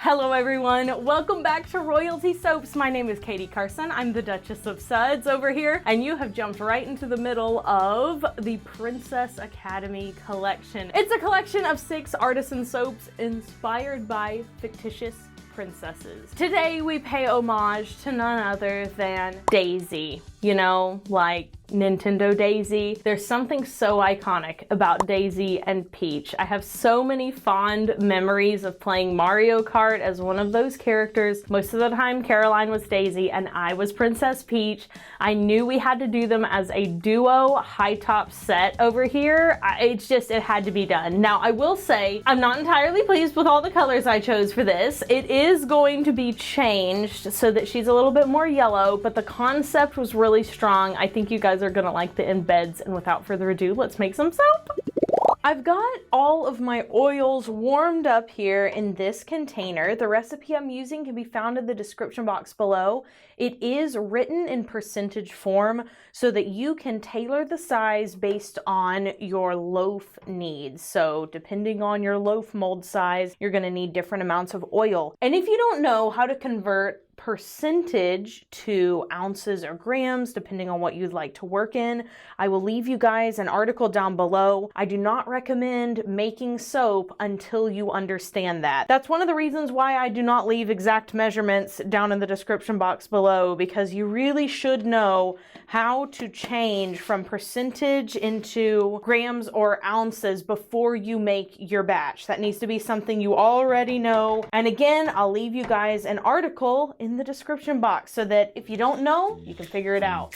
Hello everyone, welcome back to Royalty Soaps. My name is Katie Carson. I'm the Duchess of Suds over here, and you have jumped right into the middle of the Princess Academy collection. It's a collection of 6 artisan soaps inspired by fictitious princesses. Today we pay homage to none other than Daisy. You know, like Nintendo Daisy. There's something so iconic about Daisy and Peach. I have so many fond memories of playing Mario Kart as one of those characters. Most of the time Caroline was Daisy and I was Princess Peach. I knew we had to do them as a duo high top set over here. It had to be done. Now I will say I'm not entirely pleased with all the colors I chose for this. It is going to be changed so that she's a little bit more yellow, but the concept was really strong. I think you guys are gonna like the embeds, and without further ado, let's make some soap. I've got all of my oils warmed up here in this container. The recipe I'm using can be found in the description box below. It is written in percentage form so that you can tailor the size based on your loaf needs. So depending on your loaf mold size, you're gonna need different amounts of oil. And if you don't know how to convert percentage to ounces or grams, depending on what you'd like to work in, I will leave you guys an article down below. I do not recommend making soap until you understand that. That's one of the reasons why I do not leave exact measurements down in the description box below, because you really should know how to change from percentage into grams or ounces before you make your batch. That needs to be something you already know. And again, I'll leave you guys an article in the description box so that if you don't know, you can figure it out.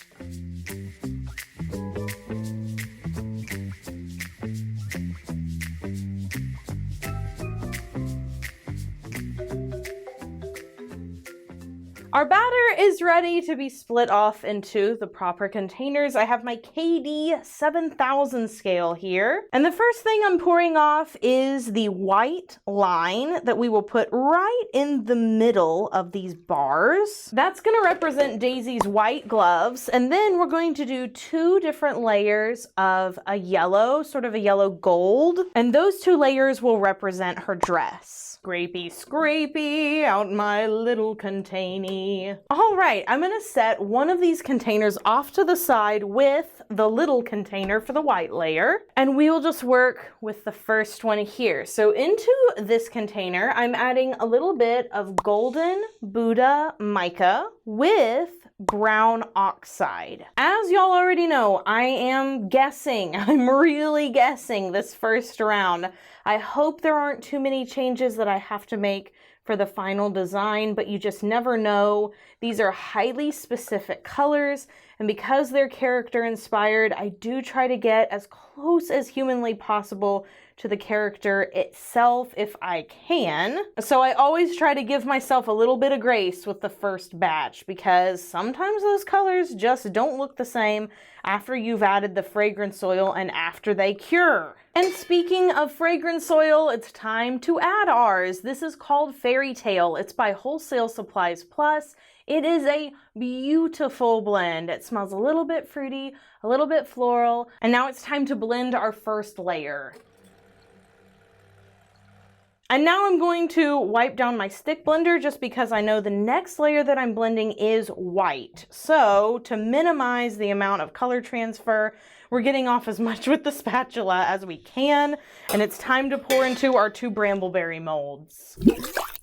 Our batter is ready to be split off into the proper containers. I have my KD 7000 scale here. And the first thing I'm pouring off is the white line that we will put right in the middle of these bars. That's gonna represent Daisy's white gloves. And then we're going to do 2 different layers of a yellow, sort of a yellow gold. And those 2 layers will represent her dress. Scrapey, scrapey, out my little containy. All right, I'm gonna set one of these containers off to the side with the little container for the white layer, and we will just work with the first one here. So into this container, I'm adding a little bit of golden Buddha mica with brown oxide. As y'all already know, I am guessing, I'm really guessing this first round. I hope there aren't too many changes that I have to make for the final design, but you just never know. These are highly specific colors, and because they're character inspired, I do try to get as close as humanly possible to the character itself if I can. So I always try to give myself a little bit of grace with the first batch, because sometimes those colors just don't look the same after you've added the fragrance oil and after they cure. And speaking of fragrance oil, it's time to add ours. This is called Fairy Tale. It's by Wholesale Supplies Plus. It is a beautiful blend. It smells a little bit fruity, a little bit floral, and now it's time to blend our first layer. And now I'm going to wipe down my stick blender just because I know the next layer that I'm blending is white. So to minimize the amount of color transfer, we're getting off as much with the spatula as we can, and it's time to pour into our 2 brambleberry molds.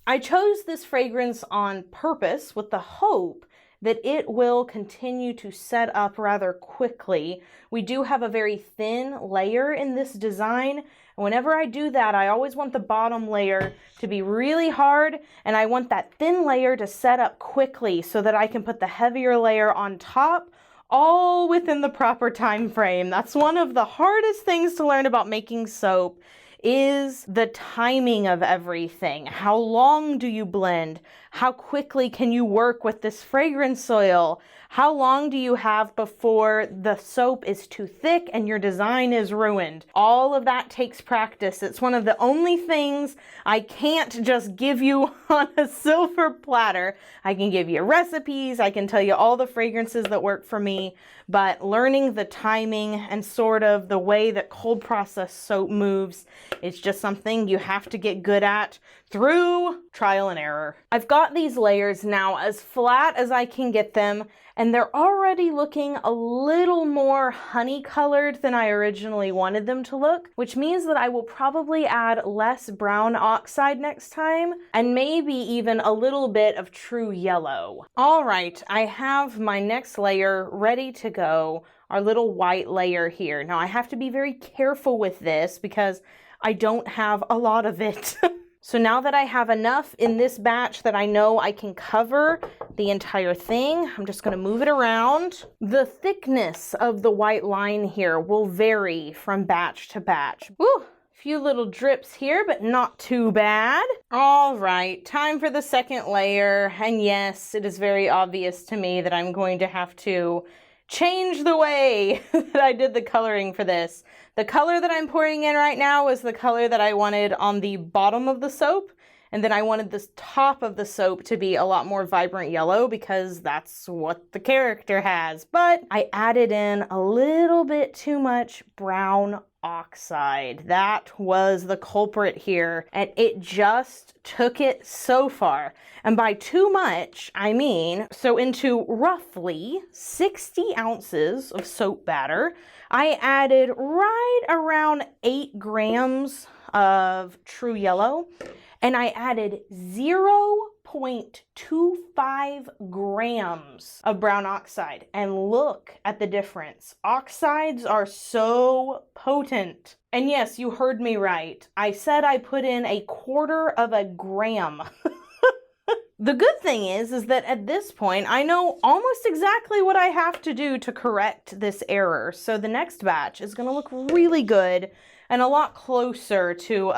I chose this fragrance on purpose with the hope that it will continue to set up rather quickly. We do have a very thin layer in this design. Whenever I do that, I always want the bottom layer to be really hard, and I want that thin layer to set up quickly so that I can put the heavier layer on top, all within the proper time frame. That's one of the hardest things to learn about making soap, is the timing of everything. How long do you blend? How quickly can you work with this fragrance oil? How long do you have before the soap is too thick and your design is ruined? All of that takes practice. It's one of the only things I can't just give you on a silver platter. I can give you recipes, I can tell you all the fragrances that work for me, but learning the timing and sort of the way that cold process soap moves, it's just something you have to get good at through trial and error. I've got these layers now as flat as I can get them, and they're already looking a little more honey colored than I originally wanted them to look, which means that I will probably add less brown oxide next time, and maybe even a little bit of true yellow. All right, I have my next layer ready to go, our little white layer here. Now I have to be very careful with this because I don't have a lot of it. So now that I have enough in this batch that I know I can cover the entire thing, I'm just going to move it around. The thickness of the white line here will vary from batch to batch. Woo! Few little drips here, but not too bad. All right, time for the second layer. And yes, it is very obvious to me that I'm going to have to change the way that I did the coloring for this. The color that I'm pouring in right now is the color that I wanted on the bottom of the soap, and then I wanted the top of the soap to be a lot more vibrant yellow because that's what the character has. But I added in a little bit too much brown oxide. That was the culprit here, and it just took it so far. And by too much, I mean, so into roughly 60 ounces of soap batter, I added right around 8 grams of true yellow, and I added 0.25 grams of brown oxide. And look at the difference. Oxides are so potent. And yes, you heard me right. I said I put in 1/4 gram. The good thing is that at this point, I know almost exactly what I have to do to correct this error. So the next batch is going to look really good and a lot closer to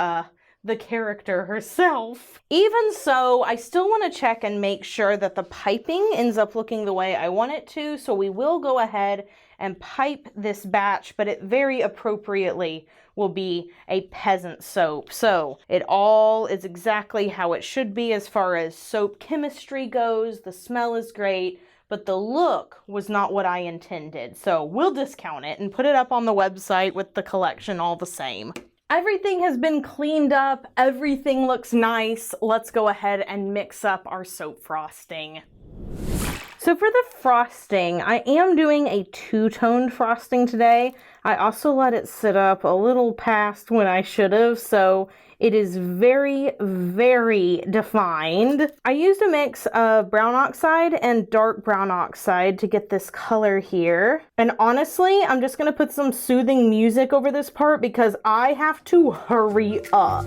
the character herself. Even so, I still want to check and make sure that the piping ends up looking the way I want it to. So we will go ahead and pipe this batch, but it very appropriately will be a peasant soap. So it all is exactly how it should be as far as soap chemistry goes. The smell is great, but the look was not what I intended. So we'll discount it and put it up on the website with the collection all the same. Everything has been cleaned up. Everything looks nice. Let's go ahead and mix up our soap frosting. So for the frosting, I am doing a two-toned frosting today. I also let it sit up a little past when I should have, so it is very, very defined. I used a mix of brown oxide and dark brown oxide to get this color here. And honestly, I'm just gonna put some soothing music over this part because I have to hurry up.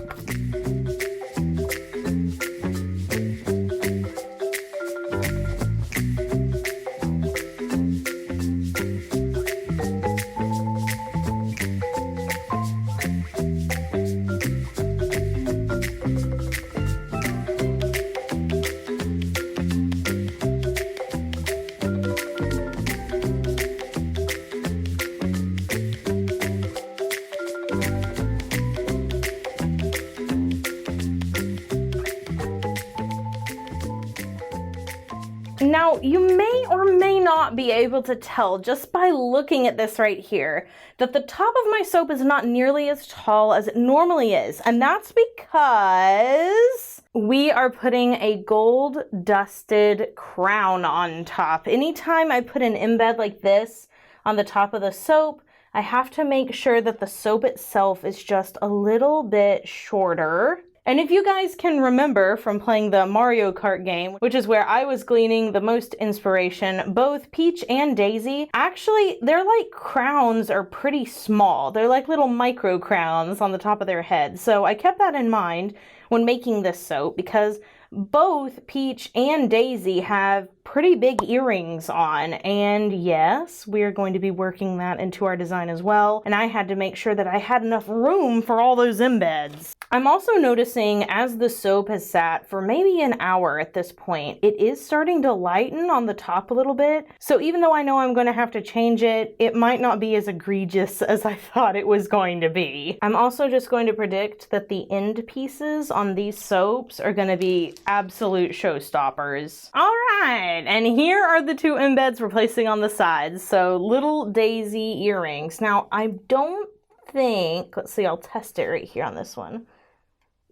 Now, you may or may not be able to tell just by looking at this right here that the top of my soap is not nearly as tall as it normally is. And that's because we are putting a gold dusted crown on top. Anytime I put an embed like this on the top of the soap, I have to make sure that the soap itself is just a little bit shorter. And if you guys can remember from playing the Mario Kart game, which is where I was gleaning the most inspiration, both Peach and Daisy, actually, their like crowns are pretty small. They're like little micro crowns on the top of their head. So I kept that in mind when making this soap because both Peach and Daisy have pretty big earrings on, and yes, we're going to be working that into our design as well, and I had to make sure that I had enough room for all those embeds. I'm also noticing as the soap has sat for maybe an hour at this point, it is starting to lighten on the top a little bit, so even though I know I'm going to have to change it, it might not be as egregious as I thought it was going to be. I'm also just going to predict that the end pieces on these soaps are going to be absolute showstoppers. All right. And here are the two embeds we're placing on the sides. So little Daisy earrings. Now I don't think, let's see, I'll test it right here on this one.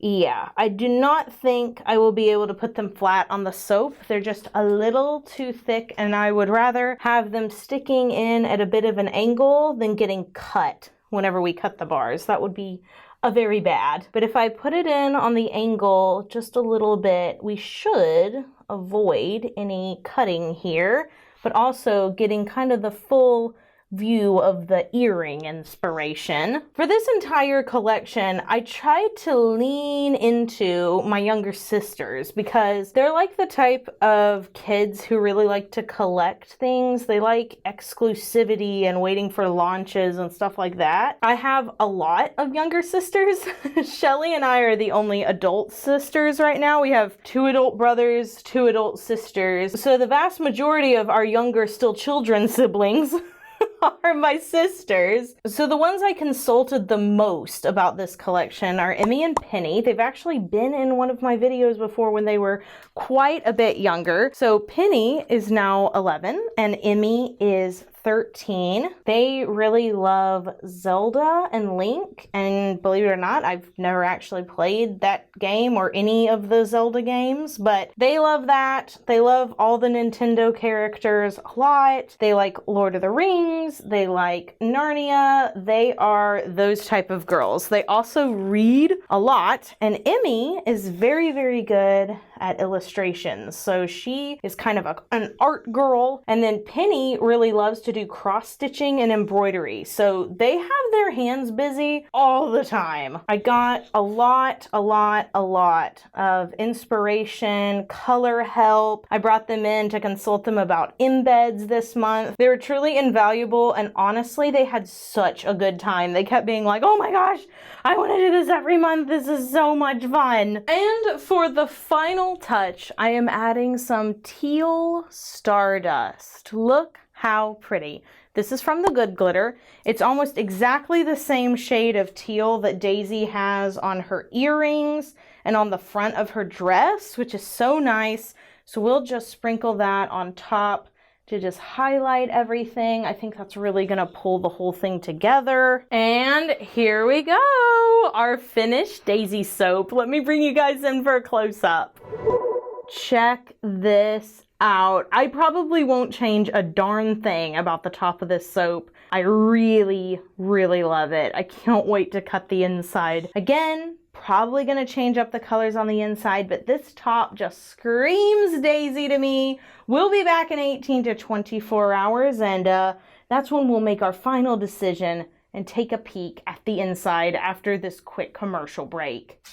Yeah, I do not think I will be able to put them flat on the soap. They're just a little too thick, and I would rather have them sticking in at a bit of an angle than getting cut whenever we cut the bars. That would be a very bad. But if I put it in on the angle just a little bit, we should avoid any cutting here, but also getting kind of the full view of the earring inspiration. For this entire collection, I tried to lean into my younger sisters because they're like the type of kids who really like to collect things. They like exclusivity and waiting for launches and stuff like that. I have a lot of younger sisters. Shelly and I are the only adult sisters right now. We have 2 adult brothers, 2 adult sisters. So the vast majority of our younger still children siblings are my sisters. So the ones I consulted the most about this collection are Emmy and Penny. They've actually been in one of my videos before when they were quite a bit younger. So Penny is now 11 and Emmy is 13. They really love Zelda and Link, and believe it or not, I've never actually played that game or any of the Zelda games, but they love that. They love all the Nintendo characters a lot. They like Lord of the Rings. They like Narnia. They are those type of girls. They also read a lot, and Emmy is very, very good at illustrations. So she is kind of an art girl. And then Penny really loves to do cross stitching and embroidery. So they have their hands busy all the time. I got a lot of inspiration, color help. I brought them in to consult them about embeds this month. They were truly invaluable, and honestly, they had such a good time. They kept being like, oh my gosh, I want to do this every month. This is so much fun. And for the final touch, I am adding some Teal Stardust. Look how pretty. This is from the Good Glitter. It's almost exactly the same shade of teal that Daisy has on her earrings and on the front of her dress, which is so nice. So we'll just sprinkle that on top to just highlight everything. I think that's really gonna pull the whole thing together. And here we go, our finished Daisy soap. Let me bring you guys in for a close-up. Check this out. I probably won't change a darn thing about the top of this soap. I really, really love it. I can't wait to cut the inside. Again, probably gonna change up the colors on the inside, but this top just screams Daisy to me. We'll be back in 18 to 24 hours, and that's when we'll make our final decision and take a peek at the inside after this quick commercial break.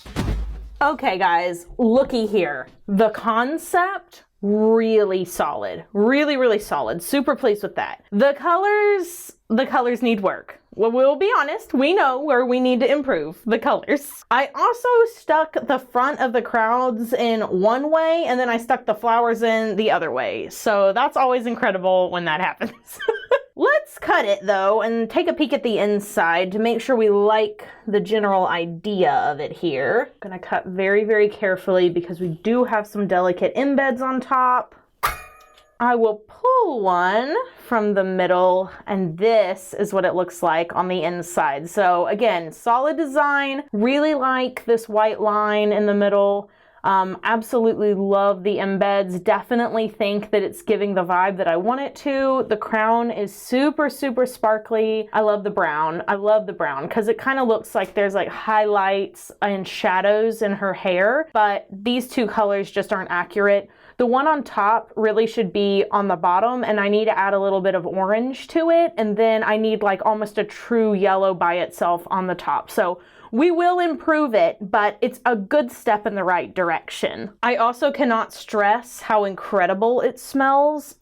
Okay guys, looky here. The concept, really solid. Really, really solid. Super pleased with that. The colors need work. Well, we'll be honest, we know where we need to improve the colors. I also stuck the front of the crowds in one way, and then I stuck the flowers in the other way. So that's always incredible when that happens. Let's cut it though and take a peek at the inside to make sure we like the general idea of it here. I'm gonna cut very, very carefully because we do have some delicate embeds on top. I will pull one from the middle, and this is what it looks like on the inside. So again, solid design, really like this white line in the middle. Absolutely love the embeds. Definitely think that it's giving the vibe that I want it to. The crown is super, super sparkly. I love the brown. I love the brown because it kind of looks like there's like highlights and shadows in her hair, but these two colors just aren't accurate. The one on top really should be on the bottom, and I need to add a little bit of orange to it, and then I need like almost a true yellow by itself on the top. So we will improve it, but it's a good step in the right direction. I also cannot stress how incredible it smells.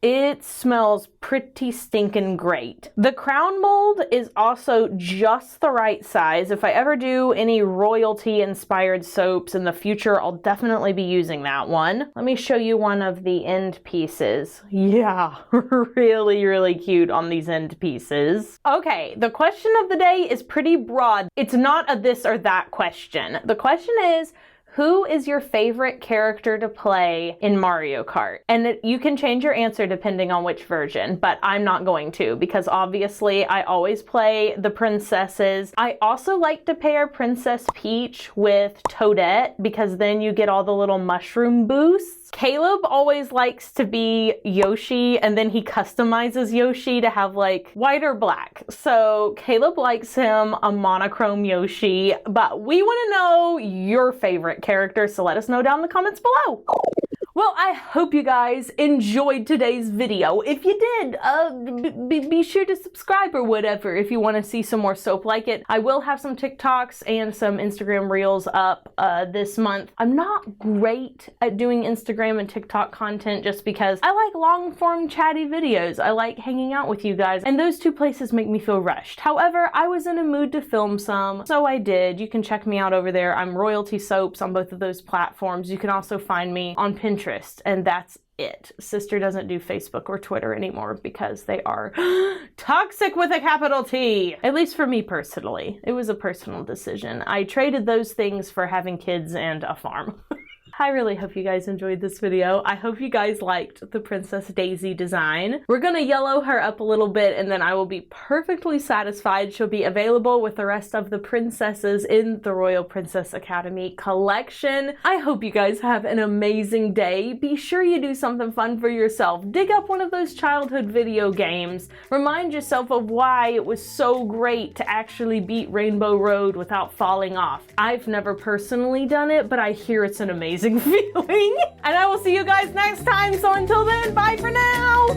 It smells pretty stinking great. The crown mold is also just the right size. If I ever do any royalty inspired soaps in the future, I'll definitely be using that one. Let me show you one of the end pieces. Yeah, really, really cute on these end pieces. Okay, the question of the day is pretty broad. It's not a this or that question. The question is, Who is your favorite character to play in Mario Kart? And you can change your answer depending on which version, but I'm not going to because obviously I always play the princesses. I also like to pair Princess Peach with Toadette because then you get all the little mushroom boosts. Caleb always likes to be Yoshi, and then he customizes Yoshi to have like white or black. So Caleb likes him a monochrome Yoshi, but we want to know your favorite character, so let us know down in the comments below. Well, I hope you guys enjoyed today's video. If you did, be sure to subscribe or whatever if you want to see some more soap like it. I will have some TikToks and some Instagram Reels up this month. I'm not great at doing Instagram and TikTok content just because I like long form chatty videos. I like hanging out with you guys, and those two places make me feel rushed. However, I was in a mood to film some, so I did. You can check me out over there. I'm Royalty Soaps on both of those platforms. You can also find me on Pinterest. And that's it. Sister doesn't do Facebook or Twitter anymore because they are toxic with a capital T. At least for me personally. It was a personal decision. I traded those things for having kids and a farm. I really hope you guys enjoyed this video. I hope you guys liked the Princess Daisy design. We're gonna yellow her up a little bit and then I will be perfectly satisfied. She'll be available with the rest of the princesses in the Royal Princess Academy collection. I hope you guys have an amazing day. Be sure you do something fun for yourself. Dig up one of those childhood video games. Remind yourself of why it was so great to actually beat Rainbow Road without falling off. I've never personally done it, but I hear it's an amazing feeling. And I will see you guys next time. So until then, bye for now.